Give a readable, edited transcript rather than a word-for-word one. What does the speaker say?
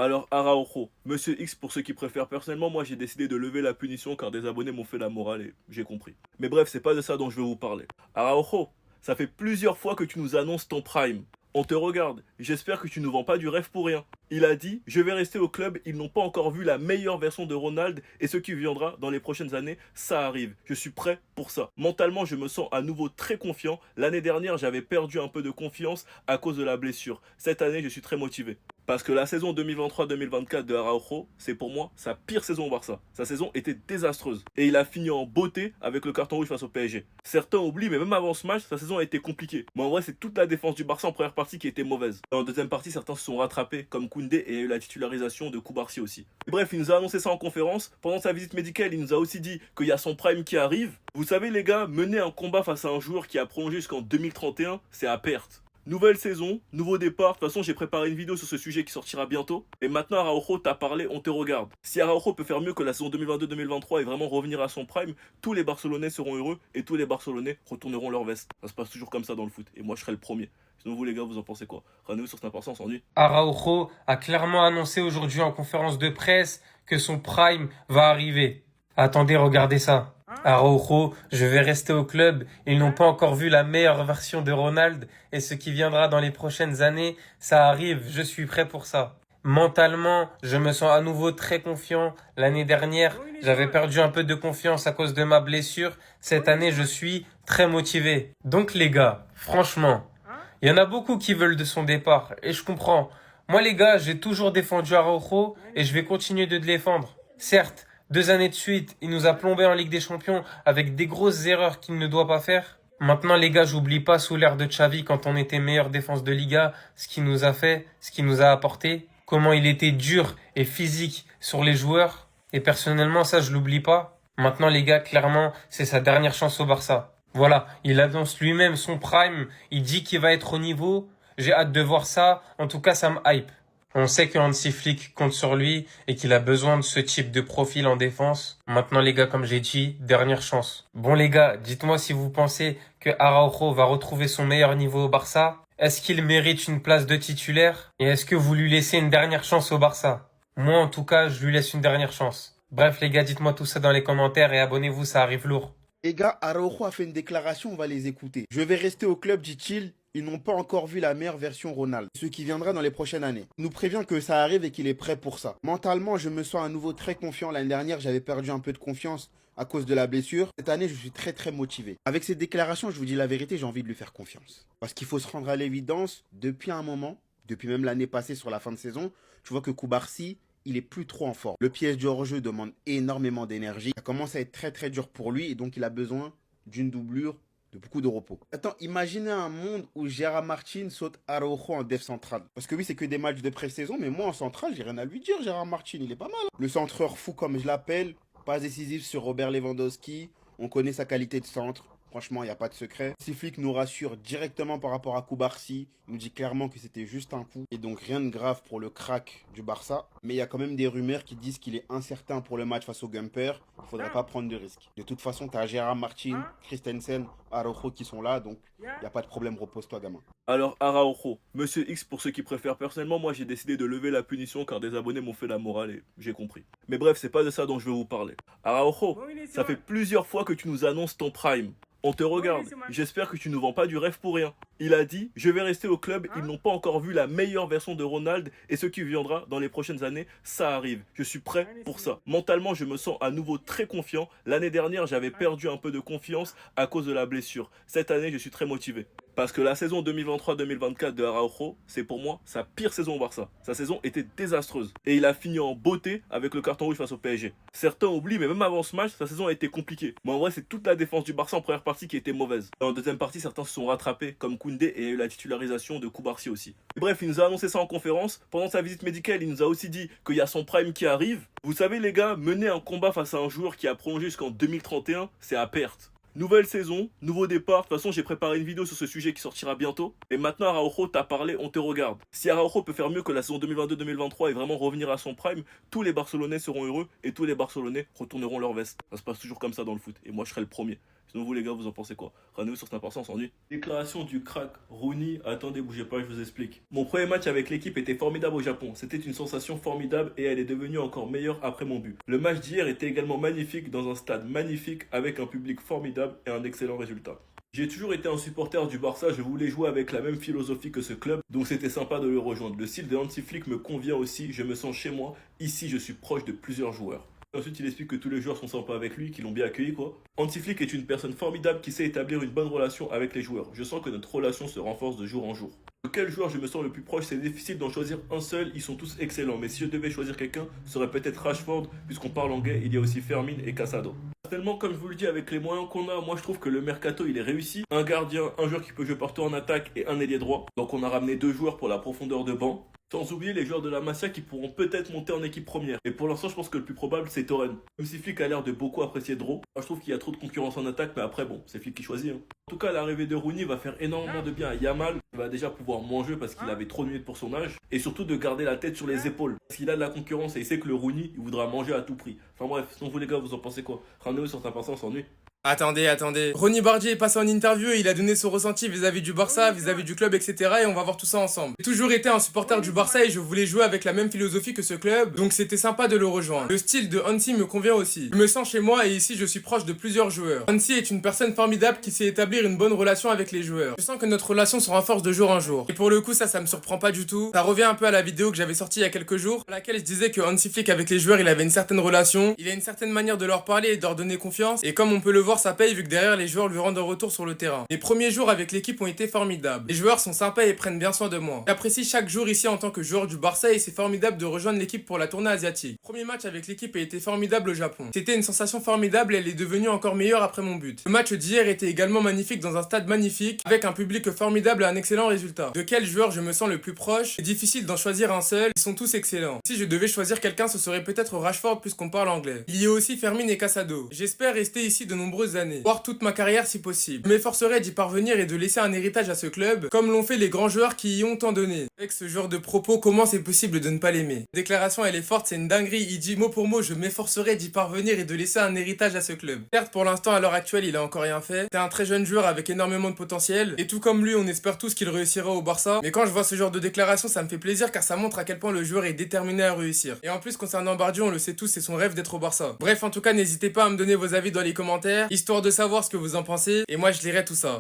Alors Araujo, Monsieur X pour ceux qui préfèrent, personnellement moi j'ai décidé de lever la punition car des abonnés m'ont fait la morale et j'ai compris. Mais bref, c'est pas de ça dont je veux vous parler. Araujo, ça fait plusieurs fois que tu nous annonces ton prime. On te regarde, j'espère que tu ne vends pas du rêve pour rien. Il a dit, je vais rester au club, ils n'ont pas encore vu la meilleure version de Ronald et ce qui viendra dans les prochaines années, ça arrive. Je suis prêt pour ça. Mentalement, je me sens à nouveau très confiant. L'année dernière, j'avais perdu un peu de confiance à cause de la blessure. Cette année, je suis très motivé. Parce que la saison 2023-2024 de Araujo, c'est pour moi sa pire saison au Barça. Sa saison était désastreuse. Et il a fini en beauté avec le carton rouge face au PSG. Certains oublient, mais même avant ce match, sa saison a été compliquée. Mais en vrai, c'est toute la défense du Barça en première partie qui était mauvaise. Et en deuxième partie, certains se sont rattrapés, comme Koundé, et il y a eu la titularisation de Koubarsi aussi. Et bref, il nous a annoncé ça en conférence. Pendant sa visite médicale, il nous a aussi dit qu'il y a son prime qui arrive. Vous savez les gars, mener un combat face à un joueur qui a prolongé jusqu'en 2031, c'est à perte. Nouvelle saison, nouveau départ. De toute façon, j'ai préparé une vidéo sur ce sujet qui sortira bientôt. Et maintenant, Araujo, t'as parlé, on te regarde. Si Araujo peut faire mieux que la saison 2022-2023 et vraiment revenir à son prime, tous les Barcelonais seront heureux et tous les Barcelonais retourneront leur veste. Ça se passe toujours comme ça dans le foot. Et moi, je serai le premier. Sinon, vous les gars, vous en pensez quoi? Rendez-vous sur Snap, on s'ennuie. Araujo a clairement annoncé aujourd'hui en conférence de presse que son prime va arriver. Attendez, regardez ça. Araujo, je vais rester au club. Ils n'ont pas encore vu la meilleure version de Ronald et ce qui viendra dans les prochaines années, ça arrive. Je suis prêt pour ça. Mentalement, je me sens à nouveau très confiant. L'année dernière, j'avais perdu un peu de confiance à cause de ma blessure. Cette année, je suis très motivé. Donc les gars, franchement, il y en a beaucoup qui veulent de son départ et je comprends. Moi les gars, j'ai toujours défendu Araujo et je vais continuer de le défendre. Certes, 2 années de suite, il nous a plombé en Ligue des Champions avec des grosses erreurs qu'il ne doit pas faire. Maintenant les gars, j'oublie pas sous l'ère de Xavi quand on était meilleure défense de Liga, ce qu'il nous a fait, ce qu'il nous a apporté, comment il était dur et physique sur les joueurs. Et personnellement, ça je l'oublie pas. Maintenant les gars, clairement, c'est sa dernière chance au Barça. Voilà, il annonce lui-même son prime, il dit qu'il va être au niveau. J'ai hâte de voir ça, en tout cas ça me hype. On sait que Hansi Flick compte sur lui et qu'il a besoin de ce type de profil en défense. Maintenant les gars, comme j'ai dit, dernière chance. Bon les gars, dites-moi si vous pensez que Araujo va retrouver son meilleur niveau au Barça. Est-ce qu'il mérite une place de titulaire? Et est-ce que vous lui laissez une dernière chance au Barça? Moi en tout cas, je lui laisse une dernière chance. Bref les gars, dites-moi tout ça dans les commentaires et abonnez-vous, ça arrive lourd. Les gars, Araujo a fait une déclaration, on va les écouter. Je vais rester au club, dit-il. Ils n'ont pas encore vu la meilleure version Ronald, ce qui viendra dans les prochaines années. Il nous prévient que ça arrive et qu'il est prêt pour ça. Mentalement, je me sens à nouveau très confiant. L'année dernière, j'avais perdu un peu de confiance à cause de la blessure. Cette année, je suis très motivé. Avec cette déclaration, je vous dis la vérité, j'ai envie de lui faire confiance. Parce qu'il faut se rendre à l'évidence, depuis un moment, depuis même l'année passée sur la fin de saison, tu vois que Koubarsi, il est plus trop en forme. Le piège du hors-jeu demande énormément d'énergie. Ça commence à être très dur pour lui et donc il a besoin d'une doublure, de beaucoup de repos. Attends, imaginez un monde où Gérard Martin saute Araujo en def central. Parce que oui, c'est que des matchs de pré-saison, mais moi en central, j'ai rien à lui dire, Gérard Martin, il est pas mal. Le centreur fou comme je l'appelle, pas décisif sur Robert Lewandowski, on connaît sa qualité de centre. Franchement, il n'y a pas de secret. Siflik nous rassure directement par rapport à Koubarsi. Il nous dit clairement que c'était juste un coup. Et donc rien de grave pour le crack du Barça. Mais il y a quand même des rumeurs qui disent qu'il est incertain pour le match face au Gumper. Il ne faudrait pas prendre de risques. De toute façon, tu as Gérard Martin, Christensen, Araujo qui sont là. Donc il n'y a pas de problème, repose-toi gamin. Alors Araujo, Monsieur X pour ceux qui préfèrent, personnellement moi j'ai décidé de lever la punition car des abonnés m'ont fait la morale et j'ai compris. Mais bref, c'est pas de ça dont je veux vous parler. Araujo, ça fait plusieurs fois que tu nous annonces ton prime. On te regarde, j'espère que tu ne vends pas du rêve pour rien. Il a dit, je vais rester au club, ils n'ont pas encore vu la meilleure version de Ronald et ce qui viendra dans les prochaines années, ça arrive. Je suis prêt pour ça. Mentalement, je me sens à nouveau très confiant. L'année dernière, j'avais perdu un peu de confiance à cause de la blessure. Cette année, je suis très motivé. Parce que la saison 2023-2024 de Araujo, c'est pour moi sa pire saison au Barça. Sa saison était désastreuse. Et il a fini en beauté avec le carton rouge face au PSG. Certains oublient, mais même avant ce match, sa saison a été compliquée. Mais en vrai, c'est toute la défense du Barça en première partie qui était mauvaise. Et en deuxième partie, certains se sont rattrapés, comme Koundé, et il y a eu la titularisation de Koubarsi aussi. Et bref, il nous a annoncé ça en conférence. Pendant sa visite médicale, il nous a aussi dit qu'il y a son prime qui arrive. Vous savez les gars, mener un combat face à un joueur qui a prolongé jusqu'en 2031, c'est à perte. Nouvelle saison, nouveau départ. De toute façon, j'ai préparé une vidéo sur ce sujet qui sortira bientôt. Et maintenant, Araujo, t'as parlé, on te regarde. Si Araujo peut faire mieux que la saison 2022-2023 et vraiment revenir à son prime, tous les Barcelonais seront heureux et tous les Barcelonais retourneront leur veste. Ça se passe toujours comme ça dans le foot. Et moi, je serai le premier. Sinon vous les gars, vous en pensez quoi? Rendez-vous sur Snapchat, on s'ennuie. Déclaration du crack Rooney. Attendez, bougez pas, je vous explique. Mon premier match avec l'équipe était formidable au Japon. C'était une sensation formidable et elle est devenue encore meilleure après mon but. Le match d'hier était également magnifique dans un stade magnifique avec un public formidable et un excellent résultat. J'ai toujours été un supporter du Barça, je voulais jouer avec la même philosophie que ce club, donc c'était sympa de le rejoindre. Le style de Hansi Flick me convient aussi, je me sens chez moi, ici je suis proche de plusieurs joueurs. Ensuite, il explique que tous les joueurs sont sympas avec lui, qu'ils l'ont bien accueilli quoi. Hansi Flick est une personne formidable qui sait établir une bonne relation avec les joueurs. Je sens que notre relation se renforce de jour en jour. De quel joueur je me sens le plus proche? C'est difficile d'en choisir un seul, ils sont tous excellents. Mais si je devais choisir quelqu'un, ce serait peut-être Rashford, puisqu'on parle anglais, il y a aussi Fermin et Casado. Personnellement, comme je vous le dis, avec les moyens qu'on a, moi je trouve que le mercato il est réussi. Un gardien, un joueur qui peut jouer partout en attaque et un ailier droit. Donc on a ramené 2 joueurs pour la profondeur de banc. Sans oublier les joueurs de la Masia qui pourront peut-être monter en équipe première. Et pour l'instant, je pense que le plus probable, c'est Torren. Même si Flick a l'air de beaucoup apprécier Dro, moi je trouve qu'il y a trop de concurrence en attaque, mais après, bon, c'est Flick qui choisit. Hein. En tout cas, l'arrivée de Rooney va faire énormément de bien à Yamal. Il va déjà pouvoir moins jouer parce qu'il avait trop de minutes pour son âge. Et surtout de garder la tête sur les épaules. Parce qu'il a de la concurrence et il sait que le Rooney, il voudra manger à tout prix. Enfin bref, sinon vous les gars, vous en pensez quoi? Rendez-vous sur ta personne, on s'ennuie. Attendez. Ronny Bardier est passé en interview et il a donné son ressenti vis-à-vis du Barça, vis-à-vis du club, etc. Et on va voir tout ça ensemble. J'ai toujours été un supporter du Barça et je voulais jouer avec la même philosophie que ce club, donc c'était sympa de le rejoindre. Le style de Hansi me convient aussi. Je me sens chez moi et ici je suis proche de plusieurs joueurs. Hansi est une personne formidable qui sait établir une bonne relation avec les joueurs. Je sens que notre relation se renforce de jour en jour. Et pour le coup, ça me surprend pas du tout. Ça revient un peu à la vidéo que j'avais sortie il y a quelques jours, à laquelle je disais que Hansi Flick avec les joueurs, il avait une certaine relation, il a une certaine manière de leur parler et de leur donner confiance. Et comme on peut le voir, ça paye vu que derrière les joueurs lui rendent un retour sur le terrain. Les premiers jours avec l'équipe ont été formidables. Les joueurs sont sympas et prennent bien soin de moi. J'apprécie chaque jour ici en tant que joueur du Barça et c'est formidable de rejoindre l'équipe pour la tournée asiatique. Premier match avec l'équipe a été formidable au Japon. C'était une sensation formidable et elle est devenue encore meilleure après mon but. Le match d'hier était également magnifique dans un stade magnifique avec un public formidable et un excellent résultat. De quel joueur je me sens le plus proche? C'est difficile d'en choisir un seul, ils sont tous excellents. Si je devais choisir quelqu'un, ce serait peut-être Rashford puisqu'on parle anglais. Il y a aussi Fermin et Casado. J'espère rester ici de nombreuses années, voire toute ma carrière si possible. Je m'efforcerai d'y parvenir et de laisser un héritage à ce club, comme l'ont fait les grands joueurs qui y ont tant donné. Avec ce genre de propos, comment c'est possible de ne pas l'aimer? La déclaration elle est forte, c'est une dinguerie, il dit mot pour mot, je m'efforcerai d'y parvenir et de laisser un héritage à ce club. Certes, pour l'instant, à l'heure actuelle, il a encore rien fait. C'est un très jeune joueur avec énormément de potentiel, et tout comme lui, on espère tous qu'il réussira au Barça. Mais quand je vois ce genre de déclaration, ça me fait plaisir car ça montre à quel point le joueur est déterminé à réussir. Et en plus, concernant Bardio, on le sait tous, c'est son rêve d'être au Barça. Bref, en tout cas, n'hésitez pas à me donner vos avis dans les commentaires, histoire de savoir ce que vous en pensez, et moi je lirai tout ça.